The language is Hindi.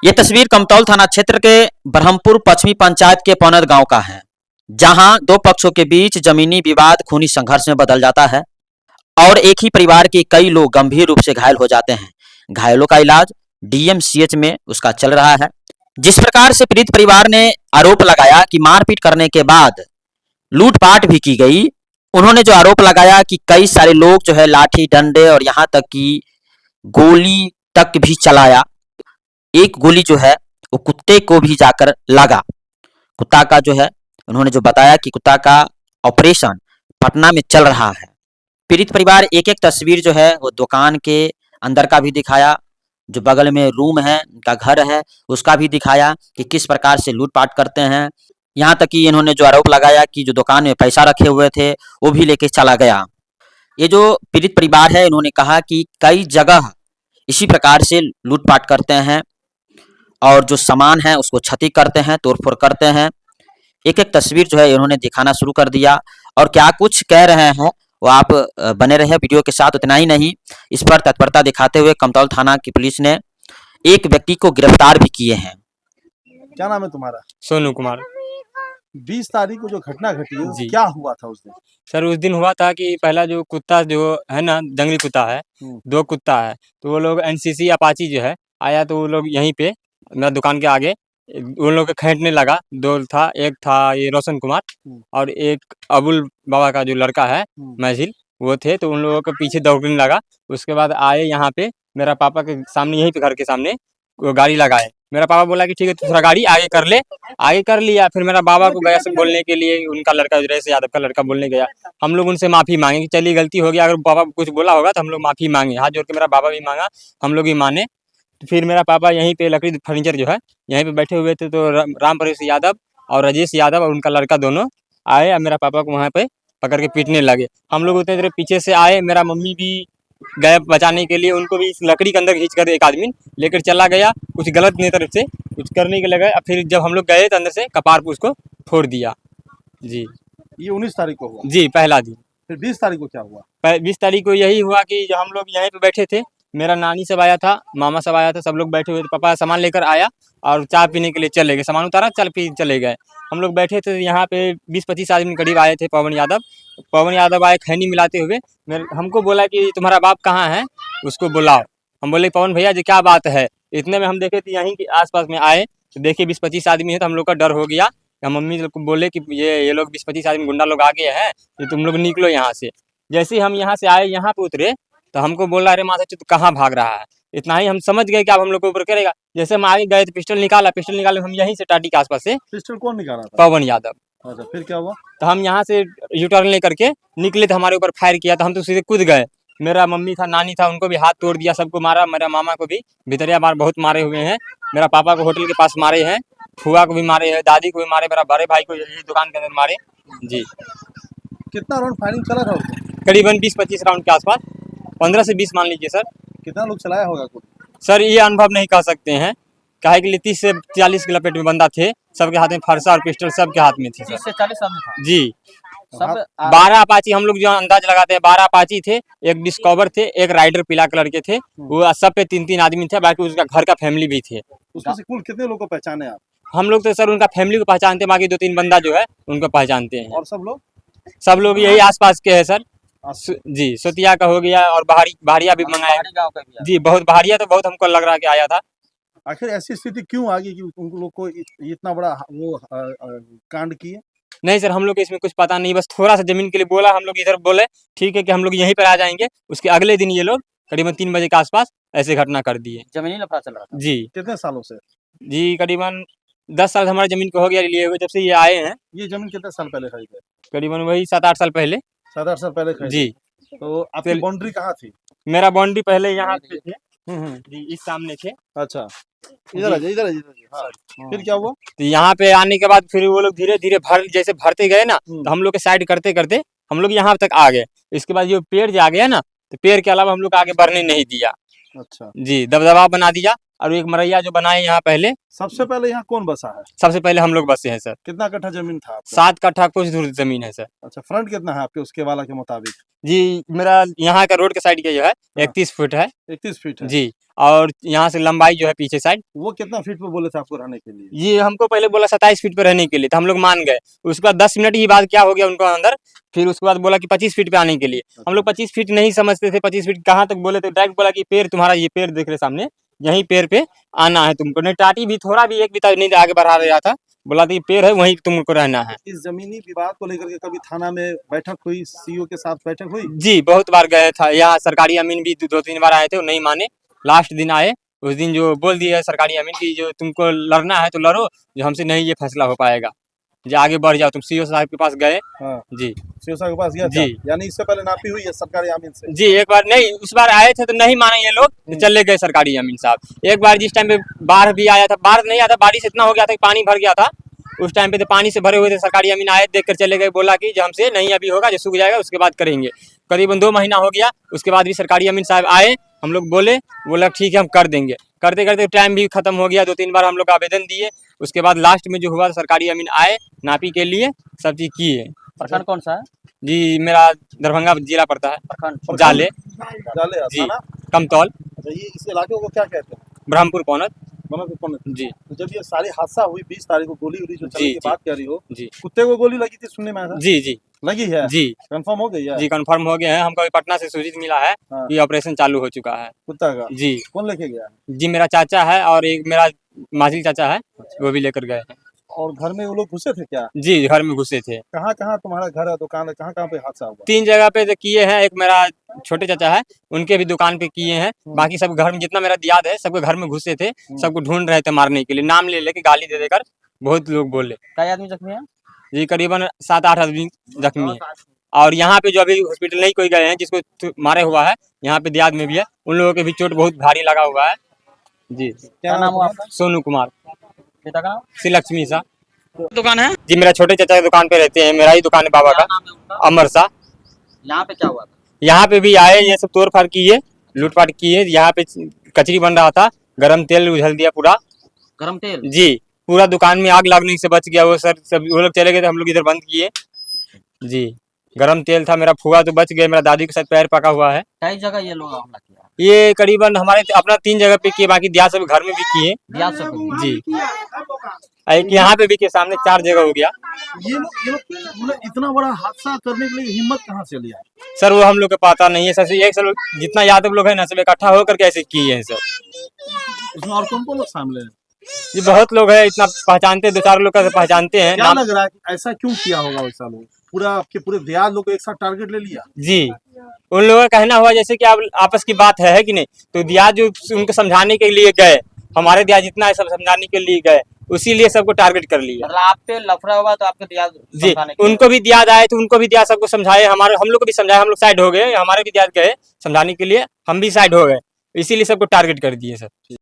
ये तस्वीर कमतौल थाना क्षेत्र के ब्रह्मपुर पश्चिमी पंचायत के पौनद गांव का है, जहां दो पक्षों के बीच जमीनी विवाद खूनी संघर्ष में बदल जाता है और एक ही परिवार के कई लोग गंभीर रूप से घायल हो जाते हैं। घायलों का इलाज डीएमसीएच में उसका चल रहा है। जिस प्रकार से पीड़ित परिवार ने आरोप लगाया कि मारपीट करने के बाद लूटपाट भी की गई, उन्होंने जो आरोप लगाया कि कई सारे लोग जो है लाठी डंडे और यहाँ तक कि गोली तक भी चलाया। एक गोली जो है वो कुत्ते को भी जाकर लगा। कुत्ता का जो है उन्होंने जो बताया कि कुत्ता का ऑपरेशन पटना में चल रहा है। पीड़ित परिवार एक एक तस्वीर जो है वो दुकान के अंदर का भी दिखाया, जो बगल में रूम है उनका घर है उसका भी दिखाया कि किस प्रकार से लूटपाट करते हैं। यहाँ तक कि इन्होंने जो आरोप लगाया कि जो दुकान में पैसा रखे हुए थे वो भी लेके चला गया। ये जो पीड़ित परिवार है इन्होंने कहा कि कई जगह इसी प्रकार से लूटपाट करते हैं और जो सामान है उसको क्षति करते हैं, तोड़फोड़ करते हैं। एक एक तस्वीर जो है इन्होंने दिखाना शुरू कर दिया और क्या कुछ कह रहे हैं वो आप बने रहे वीडियो के साथ। उतना ही नहीं, इस पर तत्परता दिखाते हुए कमतौल थाना की पुलिस ने एक व्यक्ति को गिरफ्तार भी किए हैं। क्या नाम है तुम्हारा? सोनू कुमार। 20 तारीख को जो घटना घटी है जी। क्या हुआ था उस दिन? सर उस दिन हुआ था कि पहला जो कुत्ता जो है ना, जंगली कुत्ता है, दो कुत्ता है, तो वो लोग एनसीसी अपाची जो है आया, तो वो लोग यहीं पे मेरा दुकान के आगे उन लोग के खींचने लगा। दो था, एक था ये रोशन कुमार और एक अबुल बाबा का जो लड़का है महजिल, वो थे। तो उन लोगों के पीछे दौड़ने लगा। उसके बाद आए यहाँ पे मेरा पापा के सामने, यहीं पे घर के सामने वो गाड़ी लगाए। मेरा पापा बोला कि ठीक है दूसरा गाड़ी आगे कर ले, आगे कर लिया। फिर मेरा बाबा को गया सब बोलने के लिए, उनका लड़का जयेश यादव का लड़का बोलने गया। हम लोग उनसे माफ़ी मांगे कि चलिए गलती हो गया, अगर पापा कुछ बोला होगा तो हम लोग माफ़ी मांगे। हाथ जोड़ के मेरा बाबा भी मांगा, हम लोग भी माने। तो फिर मेरा पापा यहीं पे लकड़ी फर्नीचर जो है यहीं पे बैठे हुए थे, तो राम परेश यादव और राजेश यादव और उनका लड़का दोनों आए और मेरा पापा को वहाँ पे पकड़ के पीटने लगे। हम लोग उतने देर पीछे से आए, मेरा मम्मी भी गए बचाने के लिए, उनको भी इस लकड़ी के अंदर खींच कर एक आदमी लेकर चला गया, कुछ गलत नहीं तरफ से कुछ करने के लगे। फिर जब हम लोग गए तो अंदर से कपार पर उसको फोड़ दिया। जी, ये 19 तारीख को हुआ। जी पहला दिन। फिर 20 तारीख को क्या हुआ? 20 तारीख को यही हुआ कि हम लोग यहीं पे बैठे थे, मेरा नानी सब आया था, मामा सब आया था, सब लोग बैठे हुए थे। पापा सामान लेकर आया और चाय पीने के लिए चले गए, सामान उतारा चल पी चले गए। हम लोग बैठे थे, यहाँ पे 20-25 आदमी करीब आए थे। पवन यादव आए खैनी मिलाते हुए, हमको बोला कि तुम्हारा बाप कहाँ है, उसको बुलाओ। हम बोले पवन भैया जी क्या बात है। इतने में हम देखे थे यहीं के आसपास में आए तो देखे 20-25 आदमी है, तो हम लोग का डर हो गया। हम मम्मी को बोले कि ये लोग 20-25 आदमी गुंडा लोग आ गए हैं, तो तुम लोग निकलो यहाँ से। जैसे ही हम यहाँ से आए, यहाँ पे उतरे तो हमको बोला अरे माता तू कहाँ भाग रहा है। इतना ही हम समझ गए कि अब हम लोग के ऊपर करेगा। जैसे हम आगे गए तो पिस्टल निकाले हम यहीं से टाटी के आसपास से। पिस्टल कौन निकाला था? पवन यादव। अच्छा, फिर क्या हुआ? तो हम यहाँ से यूटर्न लेकर के निकले तो हमारे ऊपर फायर किया, तो हम तो सीधे कूद गए। मेरा मम्मी था, नानी था, उनको भी हाथ तोड़ दिया, सबको मारा। मेरा मामा को भी भितरिया मार बहुत मारे हुए हैं। मेरा पापा को होटल के पास मारे हैं, फुआ को भी मारे हैं, दादी को भी मारे, मेरा बड़े भाई को यही दुकान के अंदर मारे। जी। कितना राउंड फायरिंग चला था उसमें? करीबन 20-25 राउंड के आसपास, 15 से 20 मान लीजिए सर। कितना लोग चलाया होगा कुछ? सर ये अनुभव नहीं कह सकते हैं, काहे के लिए 30 से 40 के लपेट में बंदा थे, सबके हाथ में फरसा और पिस्टल सबके हाथ में थे सर। 30 से 40 आदमी था। जी। सब 12 अपाची हम लोग जो अंदाज लगाते हैं, 12 अपाची थे, एक डिस्कवर थे, एक राइडर पीला कलर के थे। वो सब पे 3-3 आदमी थे, बाकी उसका घर का फैमिली भी थे। उसमें से कुल कितने लोग को पहचाने आप? हम लोग तो सर उनका फैमिली को पहचानते हैं, बाकी 2-3 बंदा जो है उनको पहचानते हैं। और सब लोग? सब लोग यही आसपास के हैं सर। जी, सोतिया का हो गया और बहारिया भी मंगाया। जी, बहुत बहारिया तो बहुत हमको लग रहा है कि आया था। आखिर ऐसी स्थिति क्यों आ गई कि उन लोग को इतना बड़ा वो कांड किए? नहीं सर, हम लोग को इसमें कुछ पता नहीं, बस थोड़ा सा जमीन के लिए बोला। हम लोग इधर बोले ठीक है कि हम लोग यहीं पर आ जाएंगे। उसके अगले दिन ये लोग करीबन 3 बजे के आसपास ऐसे घटना कर दिए। जमीनी लफड़ा चल रहा था। जी। कितने सालों से? जी, करीबन 10 साल हमारी जमीन को हो गया लिए हुए, जब से ये आए हैं। ये जमीन कितने साल पहले खरीदे? करीबन वही 7-8 साल पहले। 7-8 साल पहले खरीदे। जी। तो आपकी बाउंड्री कहाँ थी? मेरा बाउंड्री पहले यहाँ पे थे। जी, इस सामने थे। अच्छा, इधर आ जाइए। हाँ, फिर क्या हुआ? तो यहाँ पे आने के बाद फिर वो लोग धीरे-धीरे जैसे भरते गए ना, तो हम लोग के साइड करते-करते हम लोग यहाँ तक आ गए। इसके बाद जो पेड़ जो आ गया ना, तो पेड़ के अलावा हम लोग आगे बढ़ने नहीं दिया। अच्छा। जी, दबदबा बना दिया। और एक मरैया जो बनाए यहाँ पहले, सबसे पहले यहाँ कौन बसा है? सबसे पहले हम लोग बसे हैं सर। कितना कट्ठा जमीन था आपका? 7 कट्ठा कुछ दूर जमीन है सर। अच्छा, फ्रंट कितना है आपके उसके वाला के मुताबिक? जी, मेरा यहाँ का रोड के साइड का जो है हाँ। 31 फुट है 31 फीट है। जी, और यहाँ से लंबाई जो है पीछे साइड, वो कितना फीट पे बोले थे आपको रहने के लिए? ये हमको पहले बोला 27 फीट पे रहने के लिए, तो हम लोग मान गए। उसके बाद 10 मिनट ही बाद क्या हो गया उनको अंदर, फिर उसके बाद बोला कि 25 फीट पे आने के लिए। हम लोग 25 फीट नहीं समझते थे, 25 फीट कहाँ तक बोले, तो डायरेक्ट बोला कि पेड़ तुम्हारा, ये पेड़ देख रहे सामने, यहीं पेड़ पे आना है तुमको। नहीं टाटी भी थोड़ा भी एक भी नहीं आगे बढ़ा रहा था, बोला था कि पेड़ है वहीं तुमको रहना है। इस जमीनी विवाद को लेकर के कभी थाना में बैठक हुई, सीईओ के साथ बैठक हुई? जी, बहुत बार गए था, यहाँ सरकारी अमीन भी 2-3 बार आए थे, वो नहीं माने। लास्ट दिन आए, उस दिन जो बोल दिया सरकारी अमीन की जो तुमको लड़ना है तो लड़ो, जो हमसे नहीं ये फैसला हो पाएगा, जो आगे बढ़ जाओ तुम। सीईओ साहब के पास गए। हाँ, जी सीईओ साहब के पास गया था? जी। यानी इससे पहले नापी हुई है सरकारी अमीन से? जी, एक बार नहीं, उस बार आए थे तो नहीं माने ये लोग, तो चले गए सरकारी अमीन साहब। एक बार जिस टाइम पे बाढ़ भी आया था, बाढ़ नहीं आया था, बारिश इतना हो गया था कि पानी भर गया था, उस टाइम पे तो पानी से भरे हुए थे, सरकारी अमीन आए, देख कर चले गए, बोला कि जो हमसे नहीं अभी होगा, जो सूख जाएगा उसके बाद करेंगे। करीबन 2 महीना हो गया, उसके बाद भी सरकारी अमीन साहब आए, हम लोग बोला ठीक है हम कर देंगे। करते करते टाइम भी खत्म हो गया, 2-3 बार हम लोग आवेदन दिए, उसके बाद लास्ट में जो हुआ सरकारी अमीन आए नापी के लिए, सब चीज किए। प्रखंड कौन सा है? जी, मेरा दरभंगा जिला पड़ता है, प्रखंड जाले जाले जी, थाना? कमतौल, अच्छा, ये इस इलाके को क्या कहते हैं? ब्रह्मपुर पौनत जी। तो जब ये सारी हादसा हुई 20 तारीख को, गोली उली जो चलने जी, की जी। बात कर रही हो, जी कुत्ते को गोली लगी थी सुनने में आया था? जी जी लगी है? जी कंफर्म हो गई है? जी, कंफर्म हो गया है। हमको अभी पटना से सूचित मिला है हाँ। कि ऑपरेशन चालू हो चुका है। कुत्ता का? जी कौन लेके गया? जी, मेरा चाचा है और एक मेरा माजिल चाचा है, वो भी लेकर गए हैं। और घर में वो लोग घुसे थे क्या? जी, घर में घुसे थे। कहाँ कहाँ तुम्हारा घर है, दुकान है, कहाँ कहाँ पे हादसा हुआ? 3 जगह पे तो किए हैं, एक मेरा छोटे चाचा है, उनके भी दुकान पे किए हैं। बाकी सब घर में जितना मेरा दियाद है, सबके घर में घुसे थे, सबको ढूंढ रहे थे मारने के लिए, नाम ले लेके गाली दे देकर बहुत लोग बोले। कई आदमी जख्मी है? जी, करीबन 7-8 आदमी जख्मी है। और यहाँ पे जो अभी हॉस्पिटल नहीं कोई गए हैं, जिसको मारे हुआ है, यहाँ पे दियाद में भी है, उन लोगों के भी चोट बहुत भारी लगा हुआ है। जी, क्या नाम हुआ आपका? सोनू कुमार, पिता का नाम? श्री लक्ष्मी सा। दुकान है? जी, मेरा छोटे चाचा की दुकान पे रहते हैं, मेरा ही दुकान है बाबा क्या का, नाम है उनका? अमर सा। यहाँ पे क्या हुआ था? यहाँ पे भी आए, ये सब तोड़ फाड़ किए, लूटपाट किए। यहाँ पे कचरी बन रहा था, गरम तेल उझल दिया पूरा। गरम तेल? जी, पूरा दुकान में आग लगने से बच गया वो सर, सब वो लोग चले गए थे, हम लोग इधर बंद किए। जी, गरम तेल था, मेरा फुआ तो बच गए, मेरा दादी के साथ पैर पका हुआ है। कई जगह ये लोग हमला किया? ये करीबन हमारे अपना 3 जगह पे किए, बाकी दिया सब घर में भी किए। दिया सब जी, एक यहाँ पे भी के सामने 4 जगह हो गया। ये लोग मतलब इतना बड़ा हादसा करने के लिए हिम्मत कहाँ से लिया? सर वो हम लोग को पता नहीं है सर, एक सर जितना यादव लोग हैं ना, सब इकट्ठा होकर कैसे किए हैं सर। उसमें और कौन कौन लोग शामिल हैं? ये बहुत लोग हैं, इतना पहचानते, 2-4 लोग का पहचानते हैं। क्या लग रहा है कि ऐसा क्यों किया होगा वैसा लोग? पूरा आपके पूरे दियाद लोग को एक साथ टारगेट ले लिया? जी, उन लोगों का कहना हुआ जैसे कि आप आपस की बात है कि नहीं, तो दियाद जो उनको समझाने के लिए गए, हमारे दियाद जितना है सब समझाने के लिए गए, उसी लिए सबको टारगेट कर लिया। मतलब आप पे लफड़ा हुआ तो आपको दिया जी, उनको भी दियाद आए तो उनको भी दियाद सबको समझाए, हम लोग को भी समझाए, हम लोग साइड हो गए, हमारे भी दियाद गए समझाने के लिए, हम भी साइड हो गए, इसीलिए सबको टारगेट कर दिए सर।